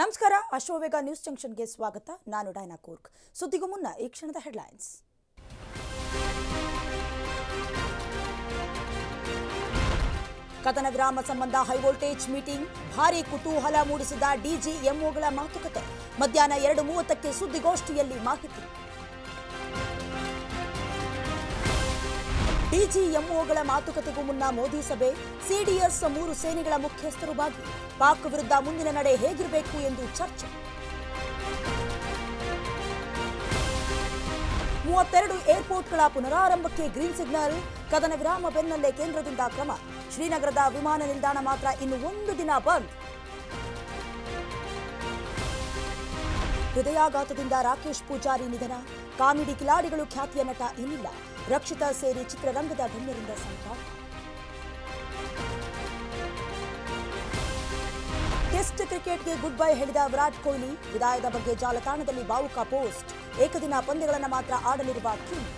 ನಮಸ್ಕಾರ ಅಶ್ವವೇಗ ನ್ಯೂಸ್ ಜಂಕ್ಷನ್ಗೆ ಸ್ವಾಗತ. ನಾನು ಡೈನಾ ಕೂರ್ಗ್. ಸುದ್ದಿಗೂ ಮುನ್ನ ಈ ಕ್ಷಣದ ಹೆಡ್ಲೈನ್ಸ್. ಕದನ ವಿರಾಮ ಸಂಬಂಧ ಹೈವೋಲ್ಟೇಜ್ ಮೀಟಿಂಗ್, ಭಾರೀ ಕುತೂಹಲ ಮೂಡಿಸಿದ ಡಿಜಿಎಂಒಗಳ ಮಾತುಕತೆ. ಮಧ್ಯಾಹ್ನ 2:30ಕ್ಕೆ ಸುದ್ದಿಗೋಷ್ಠಿಯಲ್ಲಿ ಮಾಹಿತಿ. ಡಿಜಿಎಂಒಗಳ ಮಾತುಕತೆಗೂ ಮುನ್ನ ಮೋದಿ ಸಭೆ, ಸಿಡಿಎಸ್ 3 ಸೇನೆಗಳ ಮುಖ್ಯಸ್ಥರು ಭಾಗಿ. ಪಾಕ್ ವಿರುದ್ಧ ಮುಂದಿನ ನಡೆ ಹೇಗಿರಬೇಕು ಎಂದು ಚರ್ಚೆ. 32 ಏರ್ಪೋರ್ಟ್ಗಳ ಪುನರಾರಂಭಕ್ಕೆ ಗ್ರೀನ್ ಸಿಗ್ನಲ್. ಕದನ ವಿರಾಮ ಬೆನ್ನಲ್ಲೇ ಕೇಂದ್ರದಿಂದ ಕ್ರಮ. ಶ್ರೀನಗರದ ವಿಮಾನ ನಿಲ್ದಾಣ ಮಾತ್ರ ಇನ್ನು 1 ದಿನ ಬಂದ್. ಹೃದಯಾಘಾತದಿಂದ ರಾಕೇಶ್ ಪೂಜಾರಿ ನಿಧನ. ಕಾಮಿಡಿ ಕಿಲಾಡಿಗಳು ಖ್ಯಾತಿಯ ನಟ ಇನ್ನಿಲ್ಲ. ರಕ್ಷಿತಾ ಸೇರಿ ಚಿತ್ರರಂಗದ ಗಣ್ಯರಿಂದ ಸಂತಾಪ. ಟೆಸ್ಟ್ ಕ್ರಿಕೆಟ್ಗೆ ಗುಡ್ ಬೈ ಹೇಳಿದ ವಿರಾಟ್ ಕೊಹ್ಲಿ. ವಿದಾಯದ ಬಗ್ಗೆ ಜಾಲತಾಣದಲ್ಲಿ ಭಾವುಕ ಪೋಸ್ಟ್. ಏಕದಿನ ಪಂದ್ಯಗಳನ್ನು ಮಾತ್ರ ಆಡಲಿರುವ ಕಿಂಗ್.